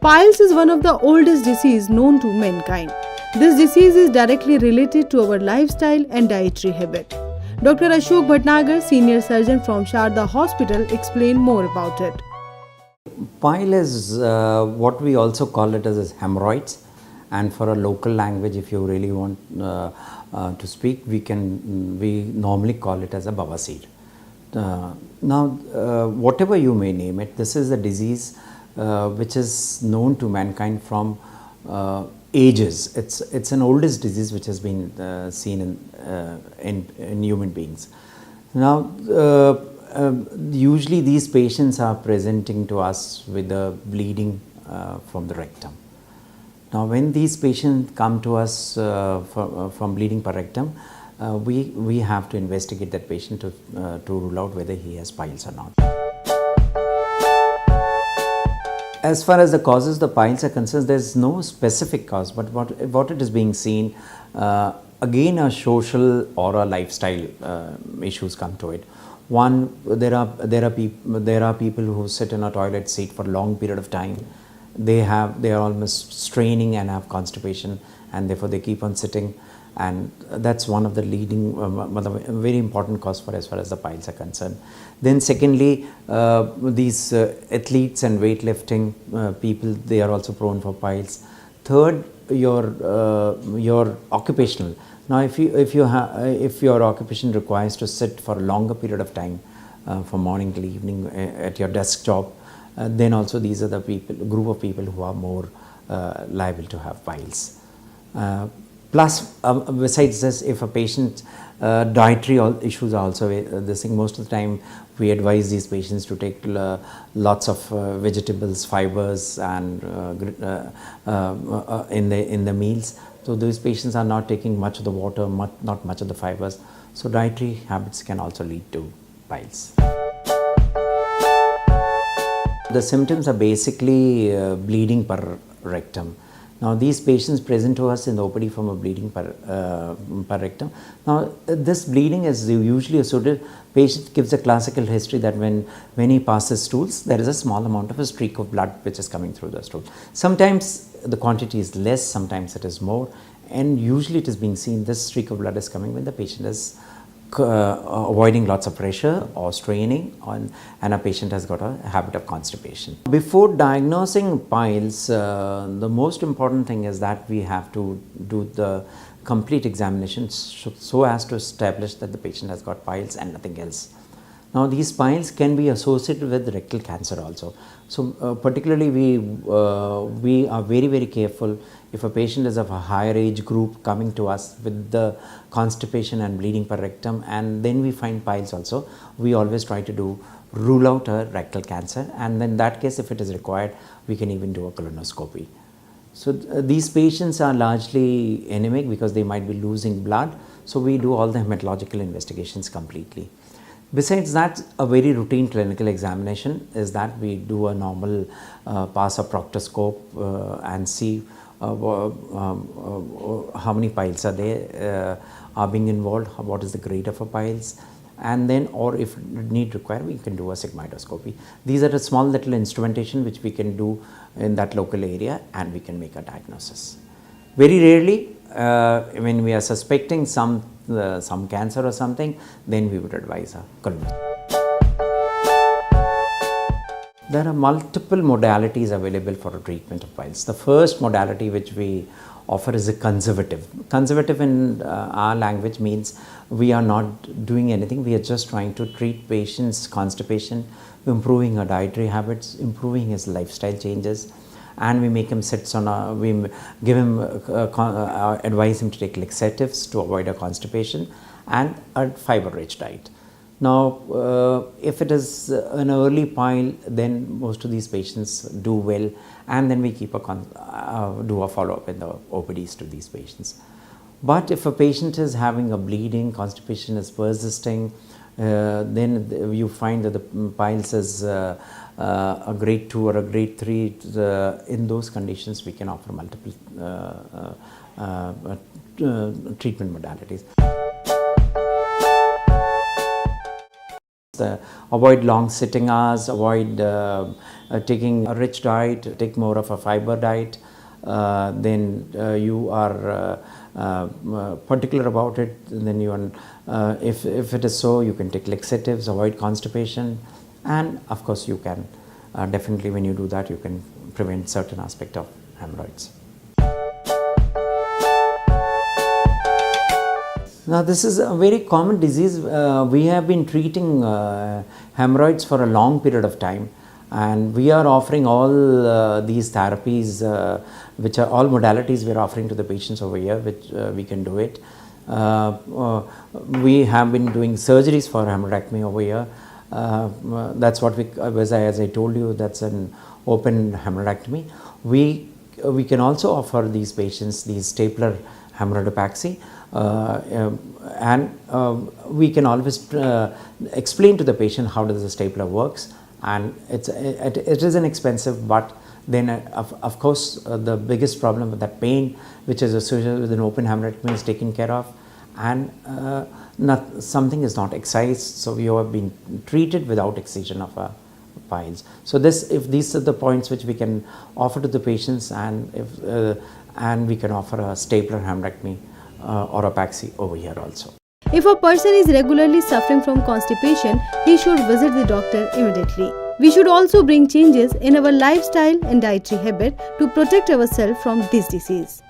Piles is one of the oldest diseases known to mankind. This disease is directly related to our lifestyle and dietary habit. Dr. Ashok Bhatnagar, senior surgeon from Sharda Hospital, explained more about it. Pile is what we also call it as hemorrhoids, and for a local language, if you really want to speak, we normally call it as a bawasir. Now, whatever you may name it, this is a disease which is known to mankind from ages. It's an oldest disease which has been seen in human beings. Now, usually these patients are presenting to us with a bleeding from the rectum. Now, when these patients come to us from bleeding per rectum, we have to investigate that patient to rule out whether he has piles or not. As far as the causes of the piles are concerned, there is no specific cause, but what it is being seen, again a social or a lifestyle issues come to it. One, there are people who sit in a toilet seat for a long period of time. They are almost straining and have constipation, and therefore they keep on sitting, and that's one of the leading very important cause for as far as the piles are concerned. Then secondly, these athletes and weightlifting people, they are also prone for piles. Third, your occupational. Now, if your occupation requires to sit for a longer period of time, from morning till evening at your desk job, then also these are the group of people who are more liable to have piles. Plus, besides this, if a patient dietary issues are also this thing, most of the time we advise these patients to take lots of vegetables, fibers, and in the meals. So those patients are not taking much of the water, not much of the fibers. So dietary habits can also lead to piles. The symptoms are basically bleeding per rectum. Now, these patients present to us in the OPD from a bleeding per rectum. Now, this bleeding is usually associated. Patient gives a classical history that when he passes stools, there is a small amount of a streak of blood which is coming through the stool. Sometimes the quantity is less, sometimes it is more, and usually it is being seen this streak of blood is coming when the patient is avoiding lots of pressure or straining and a patient has got a habit of constipation. Before diagnosing piles, the most important thing is that we have to do the complete examination so as to establish that the patient has got piles and nothing else. Now, these piles can be associated with rectal cancer also. So, particularly we are very, very careful if a patient is of a higher age group coming to us with the constipation and bleeding per rectum, and then we find piles also, we always try to rule out a rectal cancer, and in that case, if it is required, we can even do a colonoscopy. So, these patients are largely anemic because they might be losing blood, so we do all the hematological investigations completely. Besides that, a very routine clinical examination is that we do a normal pass a proctoscope and see how many piles are there, are being involved, what is the grade of a piles, and then, or if need require, we can do a sigmoidoscopy. These are a small little instrumentation which we can do in that local area, and we can make a diagnosis. Very rarely, when we are suspecting some cancer or something, then we would advise a colonoscopy. There are multiple modalities available for a treatment of piles. The first modality which we offer is a conservative. Conservative in our language means we are not doing anything, we are just trying to treat patients' constipation, improving our dietary habits, improving his lifestyle changes, and we make him sit on we give him, advise him to take laxatives to avoid a constipation and a fiber-rich diet. Now, if it is an early pile, then most of these patients do well, and then we keep do a follow-up in the OPDs to these patients. But if a patient is having a bleeding, constipation is persisting, then you find that the piles is a grade 2 or a grade 3. In those conditions, we can offer multiple treatment modalities. Avoid long sitting hours, avoid taking a rich diet, take more of a fiber diet. Then you are particular about it, then you are, if it is so, you can take laxatives, avoid constipation, and of course you can definitely, when you do that, you can prevent certain aspect of hemorrhoids. Now this is a very common disease. We have been treating hemorrhoids for a long period of time, and we are offering all these therapies, which are all modalities we are offering to the patients over here, which we can do it. We have been doing surgeries for hemorrhoidectomy over here. That's what as I told you, that's an open hemorrhoidectomy. We can also offer these patients these stapler hemorrhoidopaxy, and we can always explain to the patient how does the stapler works, and it is inexpensive, but then of course the biggest problem with that pain which is associated with an open hemorrhoidectomy is taken care of, and something is not excised, so you have been treated without excision of piles. So if these are the points which we can offer to the patients, and we can offer a stapler hemorrhoidectomy or apaxy over here also. If a person is regularly suffering from constipation, he should visit the doctor immediately. We should also bring changes in our lifestyle and dietary habit to protect ourselves from this disease.